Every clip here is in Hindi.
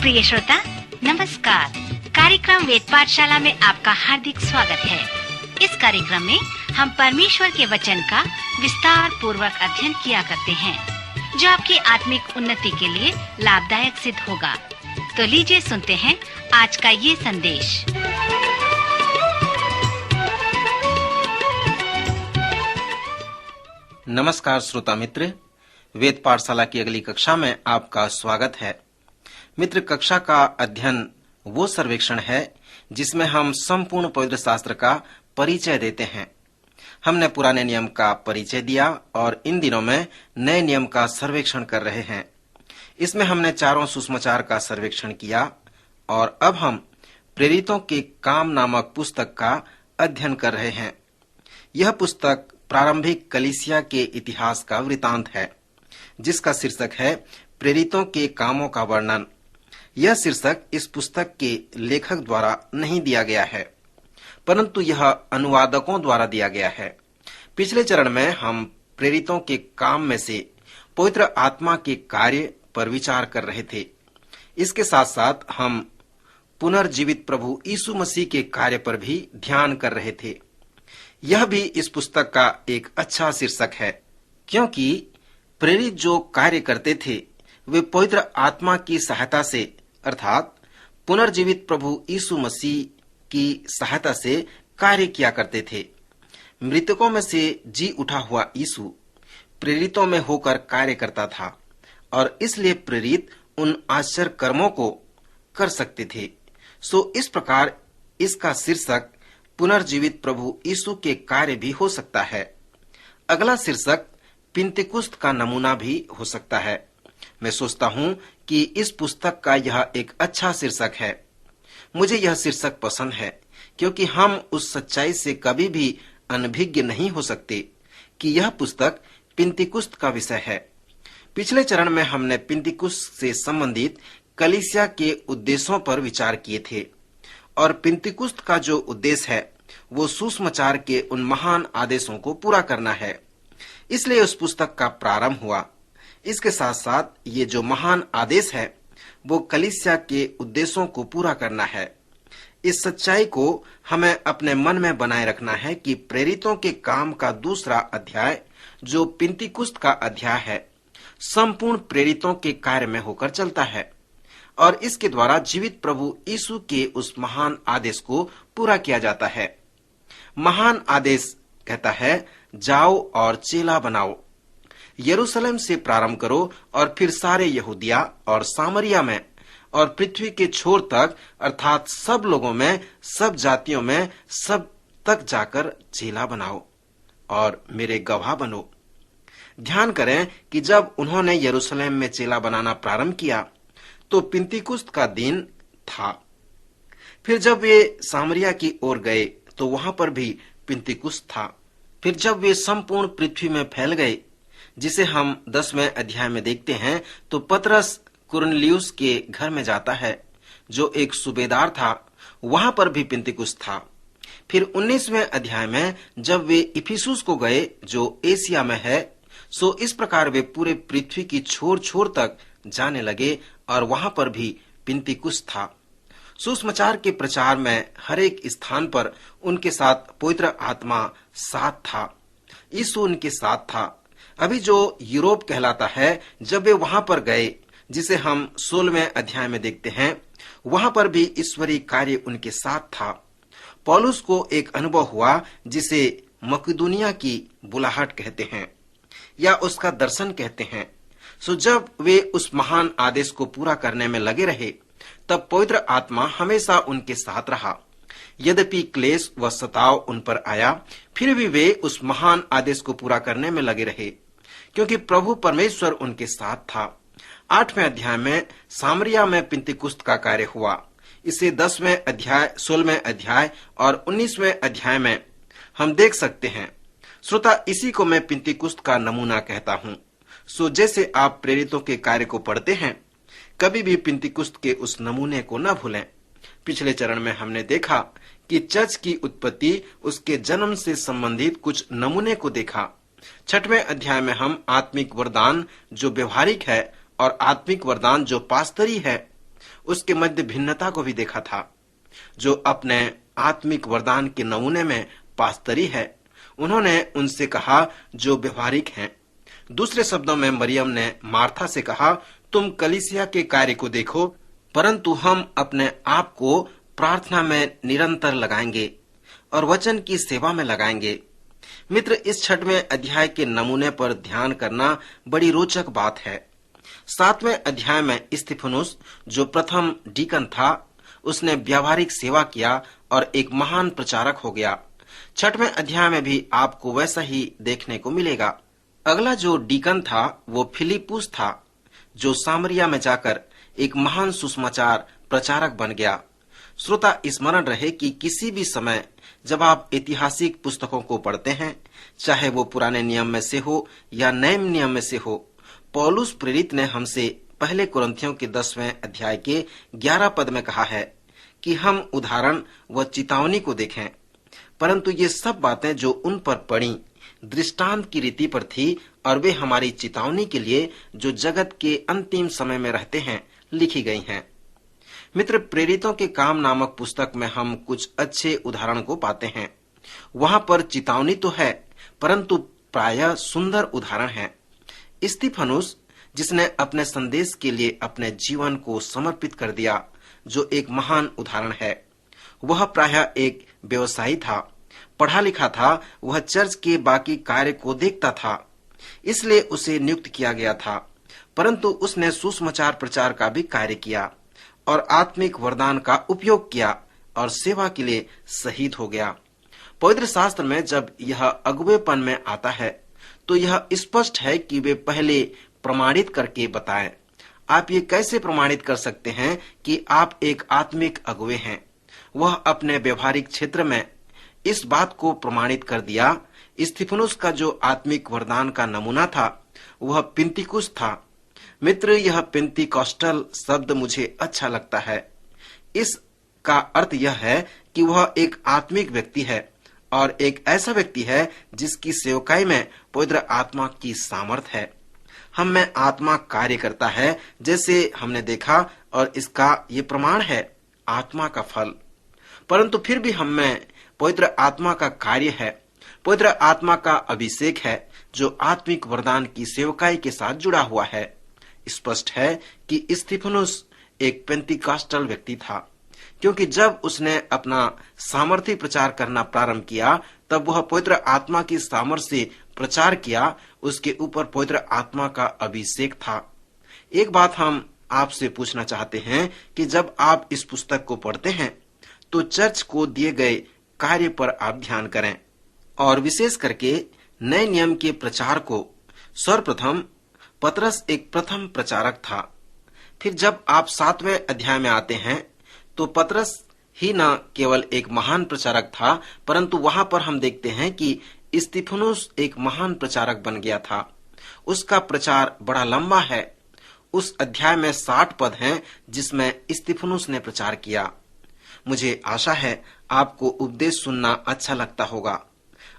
प्रिय श्रोता नमस्कार। कार्यक्रम वेद पाठशाला में आपका हार्दिक स्वागत है। इस कार्यक्रम में हम परमेश्वर के वचन का विस्तार पूर्वक अध्ययन किया करते हैं, जो आपकी आत्मिक उन्नति के लिए लाभदायक सिद्ध होगा। तो लीजिए सुनते हैं आज का ये संदेश। नमस्कार श्रोता मित्र, वेद पाठशाला की अगली कक्षा में आपका स्वागत है। मित्र, कक्षा का अध्ययन वो सर्वेक्षण है जिसमें हम संपूर्ण पवित्र शास्त्र का परिचय देते हैं। हमने पुराने नियम का परिचय दिया और इन दिनों में नए नियम का सर्वेक्षण कर रहे हैं। इसमें हमने चारों सुसमाचार का सर्वेक्षण किया और अब हम प्रेरितों के काम नामक पुस्तक का अध्ययन कर रहे हैं। यह पुस्तक प्रारंभिक कलीसिया के इतिहास का वृतांत है, जिसका शीर्षक है प्रेरितों के कामों का वर्णन। यह शीर्षक इस पुस्तक के लेखक द्वारा नहीं दिया गया है, परंतु यह अनुवादकों द्वारा दिया गया है। पिछले चरण में हम प्रेरितों के काम में से पवित्र आत्मा के कार्य पर विचार कर रहे थे। इसके साथ साथ हम पुनर्जीवित प्रभु यीशु मसीह के कार्य पर भी ध्यान कर रहे थे। यह भी इस पुस्तक का एक अच्छा शीर्षक है, क्योंकि प्रेरित जो कार्य करते थे वे पवित्र आत्मा की सहायता से अर्थात पुनर्जीवित प्रभु यीशु मसीह की सहायता से कार्य किया करते थे। मृतकों में से जी उठा हुआ यीशु प्रेरितों में होकर कार्य करता था और इसलिए प्रेरित उन आश्चर्य कर्मों को कर सकते थे। सो इस प्रकार इसका शीर्षक पुनर्जीवित प्रभु यीशु के कार्य भी हो सकता है। अगला शीर्षक पिंतेकुस्त का नमूना भी हो सकता है। मैं सोचता हूं कि इस पुस्तक का यह एक अच्छा शीर्षक है। मुझे यह शीर्षक पसंद है क्योंकि हम उस सच्चाई से कभी भी अनभिज्ञ नहीं हो सकते कि यह पुस्तक पिंतेकुस्त का विषय है। पिछले चरण में हमने पिंतेकुस्त से संबंधित कलीसिया के उद्देश्यों पर विचार किए थे और पिंतेकुस्त का जो उद्देश्य है वो सुसमाचार के उन महान आदेशों को पूरा करना है। इसलिए उस पुस्तक का प्रारंभ हुआ। इसके साथ साथ ये जो महान आदेश है वो कलीसिया के उद्देश्यों को पूरा करना है। इस सच्चाई को हमें अपने मन में बनाए रखना है कि प्रेरितों के काम का दूसरा अध्याय, जो पिंतेकुस्त का अध्याय है, संपूर्ण प्रेरितों के कार्य में होकर चलता है और इसके द्वारा जीवित प्रभु यीशु के उस महान आदेश को पूरा किया जाता है। महान आदेश कहता है, जाओ और चेला बनाओ। यरूशलेम से प्रारंभ करो और फिर सारे यहूदिया और सामरिया में और पृथ्वी के छोर तक अर्थात सब लोगों में, सब जातियों में, सब तक जाकर चेला बनाओ और मेरे गवाह बनो। ध्यान करें कि जब उन्होंने यरूशलेम में चेला बनाना प्रारंभ किया तो पिंतेकुस्त का दिन था। फिर जब वे सामरिया की ओर गए तो वहां पर भी पिंतेकुस्त था। फिर जब वे संपूर्ण पृथ्वी में फैल गए, जिसे हम 10वें अध्याय में देखते हैं, तो पतरस कुरनेलियुस के घर में जाता है जो एक सूबेदार था। वहां पर भी पिंतेकुस्त था। फिर 19वें अध्याय में जब वे इफिसुस को गए जो एशिया में है, सो इस प्रकार वे पूरे पृथ्वी की छोर छोर तक जाने लगे और वहां पर भी पिंतेकुस्त था। सुसमाचार के प्रचार में हर एक स्थान पर उनके साथ पवित्र आत्मा साथ था। यीशु उनके साथ था। अभी जो यूरोप कहलाता है, जब वे वहां पर गए, जिसे हम 16वें अध्याय में देखते हैं, वहां पर भी ईश्वरीय कार्य उनके साथ था। पौलुस को एक अनुभव हुआ जिसे मकिदुनिया की बुलाहट कहते हैं या उसका दर्शन कहते हैं। सो जब वे उस महान आदेश को पूरा करने में लगे रहे, तब पवित्र आत्मा हमेशा उनके साथ रहा। यद्यपि क्लेश व सताव उन पर आया, फिर भी वे उस महान आदेश को पूरा करने में लगे रहे, क्योंकि प्रभु परमेश्वर उनके साथ था। 8वें अध्याय में सामरिया में पिंतेकुस्त का कार्य हुआ। इसे 10वें अध्याय, 16वें अध्याय और 19वें अध्याय में हम देख सकते हैं। श्रोता, इसी को मैं पिंतेकुस्त का नमूना कहता हूँ। सो जैसे आप प्रेरितों के कार्य को पढ़ते हैं, कभी भी पिंतेकुस्त के उस नमूने को न भूलें। पिछले चरण में हमने देखा कि चर्च की उत्पत्ति, उसके जन्म से संबंधित कुछ नमूने को देखा। 6वें अध्याय में हम आत्मिक वरदान जो व्यवहारिक है और आत्मिक वरदान जो पास्तरी है, उसके मध्य भिन्नता को भी देखा था। जो अपने आत्मिक वरदान के नमूने में पास्तरी है, उन्होंने उनसे कहा जो व्यवहारिक हैं। दूसरे शब्दों में मरियम ने मार्था से कहा, तुम कलीसिया के कार्य को देखो, परंतु हम अपने आप को प्रार्थना में निरंतर लगाएंगे और वचन की सेवा में लगाएंगे। मित्र, इस 6वें अध्याय के नमूने पर ध्यान करना बड़ी रोचक बात है। 7वें अध्याय में स्तिफनुस, जो प्रथम डीकन था, उसने व्यावहारिक सेवा किया और एक महान प्रचारक हो गया। 6वें अध्याय में भी आपको वैसा ही देखने को मिलेगा। अगला जो डीकन था वो फिलिपुस था, जो सामरिया में जाकर एक महान सुसमाचार प्रचारक बन गया। श्रोता, स्मरण रहे कि किसी भी समय जब आप ऐतिहासिक पुस्तकों को पढ़ते हैं, चाहे वो पुराने नियम में से हो या नए नियम में से हो, पौलुस प्रेरित ने हमसे पहले कुरिन्थियों के 10वें अध्याय के 11 पद में कहा है कि हम उदाहरण व चेतावनी को देखें, परंतु ये सब बातें जो उन पर पड़ी दृष्टांत की रीति पर थी और वे हमारी चेतावनी के लिए जो जगत के अंतिम समय में रहते हैं लिखी गई हैं। मित्र, प्रेरितों के काम नामक पुस्तक में हम कुछ अच्छे उदाहरण को पाते हैं। वहां पर चेतावनी तो है, परंतु प्रायः सुंदर उदाहरण है। स्तिफनुस, जिसने अपने संदेश के लिए अपने जीवन को समर्पित कर दिया, जो एक महान उदाहरण है। वह प्रायः एक व्यवसायी था, पढ़ा लिखा था, वह चर्च के बाकी कार्य को देखता था, इसलिए उसे नियुक्त किया गया था, परंतु उसने सुसमाचार प्रचार का भी कार्य किया और आत्मिक वरदान का उपयोग किया और सेवा के लिए शहीद हो गया। पवित्र शास्त्र में जब यह अगुवेपन में आता है तो यह स्पष्ट है कि वे पहले प्रमाणित करके बताएं। आप ये कैसे प्रमाणित कर सकते हैं कि आप एक आत्मिक अगुवे हैं? वह अपने व्यवहारिक क्षेत्र में इस बात को प्रमाणित कर दिया। स्तिफनुस का जो आत्मिक वरदान का नमूना था वह पिंतिकुस था। मित्र, यह पेंतिकॉस्टल शब्द मुझे अच्छा लगता है। इसका अर्थ यह है कि वह एक आत्मिक व्यक्ति है और एक ऐसा व्यक्ति है जिसकी सेवकाई में पवित्र आत्मा की सामर्थ है। हम में आत्मा कार्य करता है, जैसे हमने देखा, और इसका ये प्रमाण है आत्मा का फल। परंतु फिर भी हम में पवित्र आत्मा का कार्य है, पवित्र आत्मा का अभिषेक है, जो आत्मिक वरदान की सेवकाई के साथ जुड़ा हुआ है। स्पष्ट है कि स्तिफनुस एक पेंतिकॉस्टल व्यक्ति था, क्योंकि जब उसने अपना सामर्थ्य प्रचार करना प्रारंभ किया तब वह पवित्र आत्मा की सामर्थ्य से प्रचार किया। उसके ऊपर पवित्र आत्मा का अभिषेक था। एक बात हम आपसे पूछना चाहते हैं कि जब आप इस पुस्तक को पढ़ते हैं तो चर्च को दिए गए कार्य पर आप ध्यान करें, और विशेष करके नए नियम के प्रचार को। सर्वप्रथम पतरस एक प्रथम प्रचारक था। फिर जब आप 7वें अध्याय में आते हैं तो पतरस ही न केवल एक महान प्रचारक था, परंतु वहां पर हम देखते हैं कि स्तिफनुस एक महान प्रचारक बन गया था। उसका प्रचार बड़ा लंबा है। उस अध्याय में 60 पद हैं जिसमें स्तिफनुस ने प्रचार किया। मुझे आशा है आपको उपदेश सुनना अच्छा लगता होगा।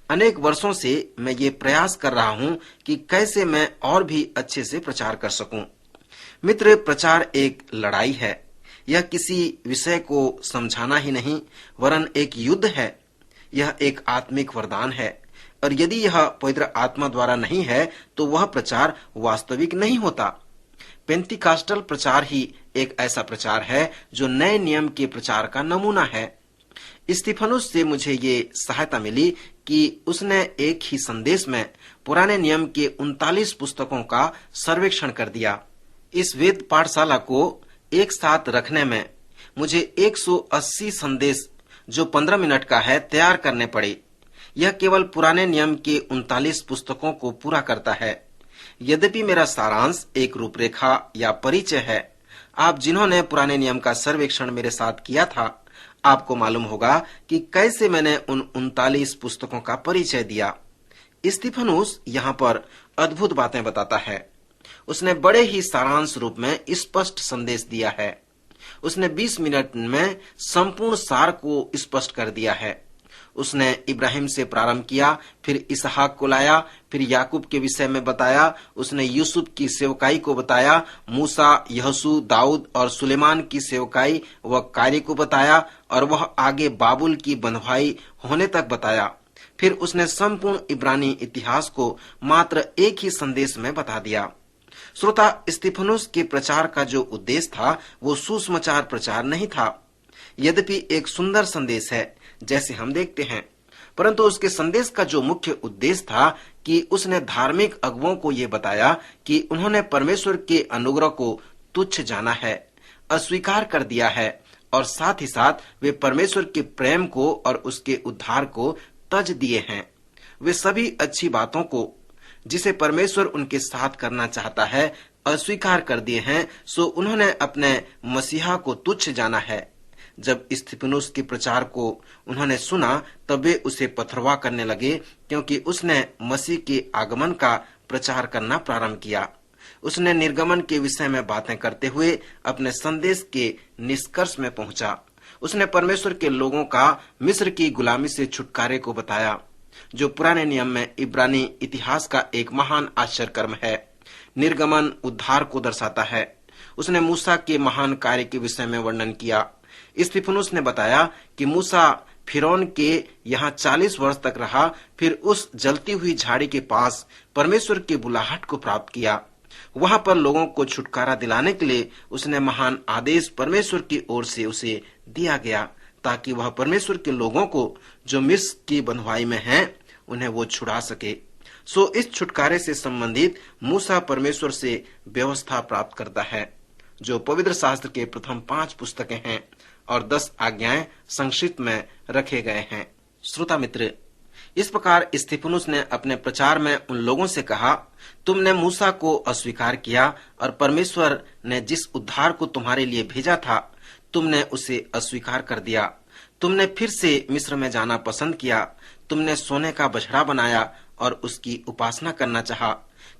अनेक वर्षों से मैं ये प्रयास कर रहा हूं कि कैसे मैं और भी अच्छे से प्रचार कर सकूं। मित्र, प्रचार एक लड़ाई है। यह किसी विषय को समझाना ही नहीं, वरन एक युद्ध है। यह एक आत्मिक वरदान है, और यदि यह पवित्र आत्मा द्वारा नहीं है तो वह प्रचार वास्तविक नहीं होता। पेंतिकॉस्टल प्रचार ही एक ऐसा प्रचार है जो नए नियम के प्रचार का नमूना है। स्तिफनुस से मुझे ये सहायता मिली कि उसने एक ही संदेश में पुराने नियम के 39 पुस्तकों का सर्वेक्षण कर दिया। इस वेद पाठशाला को एक साथ रखने में मुझे 180 संदेश जो 15 मिनट का है तैयार करने पड़े। यह केवल पुराने नियम के 39 पुस्तकों को पूरा करता है। यद्यपि मेरा सारांश एक रूपरेखा या परिचय है। आप जिन्होंने पुराने नियम का सर्वेक्षण मेरे साथ किया था, आपको मालूम होगा कि कैसे मैंने उन 39 पुस्तकों का परिचय दिया। स्तिफनुस यहाँ पर अद्भुत बातें बताता है। उसने बड़े ही सारांश रूप में स्पष्ट संदेश दिया है। उसने 20 मिनट में संपूर्ण सार को स्पष्ट कर दिया है। उसने इब्राहिम से प्रारंभ किया, फिर इसहाक को लाया, फिर याकूब के विषय में बताया, उसने यूसुफ की सेवकाई को बताया, मूसा, यहोशू, दाऊद और सुलेमान की सेवकाई व कार्य को बताया, और वह आगे बाबुल की बंधुआई होने तक बताया। फिर उसने संपूर्ण इब्रानी इतिहास को मात्र एक ही संदेश में बता दिया। श्रोता, स्तिफनुस के प्रचार का जो उद्देश्य था वो सुसमाचार प्रचार नहीं था। यद्यपि एक सुंदर संदेश है जैसे हम देखते हैं, परंतु उसके संदेश का जो मुख्य उद्देश्य था कि उसने धार्मिक अगुवों को ये बताया कि उन्होंने परमेश्वर के अनुग्रह को तुच्छ जाना है, अस्वीकार कर दिया है, और साथ ही साथ वे परमेश्वर के प्रेम को और उसके उद्धार को तज दिए हैं। वे सभी अच्छी बातों को जिसे परमेश्वर उनके साथ करना चाहता है अस्वीकार कर दिए हैं। सो उन्होंने अपने मसीहा को तुच्छ जाना है। जब स्तिफनुस के प्रचार को उन्होंने सुना तब वे उसे पथरवा करने लगे, क्योंकि उसने मसीह के आगमन का प्रचार करना प्रारंभ किया। उसने निर्गमन के विषय में बातें करते हुए अपने संदेश के निष्कर्ष में पहुंचा। उसने परमेश्वर के लोगों का मिस्र की गुलामी से छुटकारे को बताया, जो पुराने नियम में इब्रानी इतिहास का एक महान आश्चर्य कर्म है। निर्गमन उद्धार को दर्शाता है। उसने मूसा के महान कार्य के विषय में वर्णन किया। स्तिफनुस ने बताया कि मूसा फिरौन के यहाँ 40 वर्ष तक रहा, फिर उस जलती हुई झाड़ी के पास परमेश्वर की बुलाहट को प्राप्त किया। वहां पर लोगों को छुटकारा दिलाने के लिए उसने महान आदेश परमेश्वर की ओर से उसे दिया गया, ताकि वह परमेश्वर के लोगों को जो मिस्र की बंधुआई में हैं, उन्हें वो छुड़ा सके। सो इस छुटकारे से संबंधित मूसा परमेश्वर से व्यवस्था प्राप्त करता है, जो पवित्र शास्त्र के प्रथम 5 पुस्तकें हैं और 10 आज्ञाएं संक्षिप्त में रखे गए हैं। श्रोता मित्र, इस प्रकार स्तिफनुस ने अपने प्रचार में उन लोगों से कहा, तुमने मूसा को अस्वीकार किया और परमेश्वर ने जिस उद्धार को तुम्हारे लिए भेजा था तुमने उसे अस्वीकार कर दिया। तुमने फिर से मिस्र में जाना पसंद किया। तुमने सोने का बछड़ा बनाया और उसकी उपासना करना चाहा।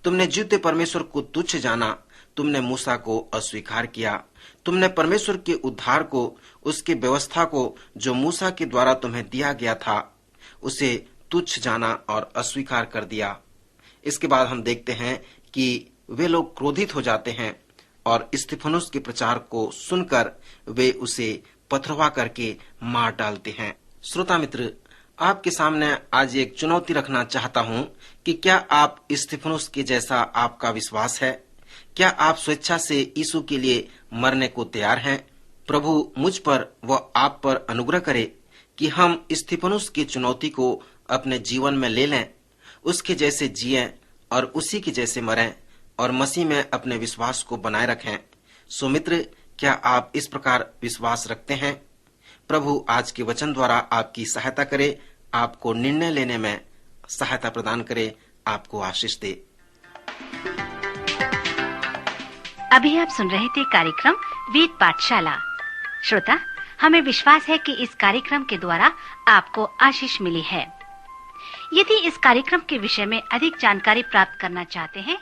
तुमने जीवते परमेश्वर को तुच्छ जाना। तुमने मूसा को अस्वीकार किया। तुमने परमेश्वर के उद्धार को, उसकी व्यवस्था को जो मूसा के द्वारा तुम्हें दिया गया था, उसे तुच्छ जाना और अस्वीकार कर दिया। इसके बाद हम देखते हैं कि वे लोग क्रोधित हो जाते हैं और स्तिफनुस के प्रचार को सुनकर वे उसे पथरवा करके मार डालते हैं। श्रोता मित्र, आपके सामने आज एक चुनौती रखना चाहता हूं कि क्या आप स्तिफनुस के जैसा आपका विश्वास है? क्या आप स्वेच्छा से यीशु के लिए मरने को तैयार हैं? प्रभु मुझ पर व आप पर अनुग्रह करे कि हम स्तिफनुस की चुनौती को अपने जीवन में ले लें, उसके जैसे जिएं और उसी के जैसे मरें और मसीह में अपने विश्वास को बनाए रखें। सो मित्र, क्या आप इस प्रकार विश्वास रखते हैं? प्रभु आज के वचन द्वारा आपकी सहायता करे, आपको निर्णय लेने में सहायता प्रदान करे, आपको आशीष दे। अभी आप सुन रहे थे कार्यक्रम वेद पाठशाला। श्रोता, हमें विश्वास है कि इस कार्यक्रम के द्वारा आपको आशीष मिली है। यदि इस कार्यक्रम के विषय में अधिक जानकारी प्राप्त करना चाहते हैं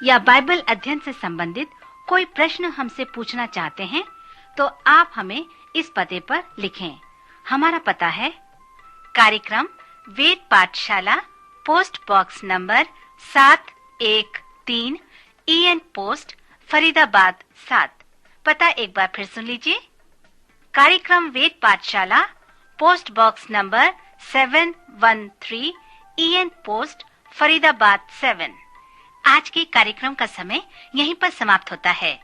या बाइबल अध्ययन से संबंधित कोई प्रश्न हमसे पूछना चाहते हैं, तो आप हमें इस पते पर लिखें। हमारा पता है कार्यक्रम वेद पाठशाला, post box number 713, EN post, Faridabad 7। पता एक बार फिर सुन लीजिए। कार्यक्रम वेद पाठशाला, post box number 713, EN post, Faridabad 7। आज के कार्यक्रम का समय यहीं पर समाप्त होता है।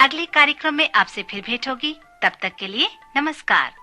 अगले कार्यक्रम में आपसे फिर भेंट होगी। तब तक के लिए नमस्कार।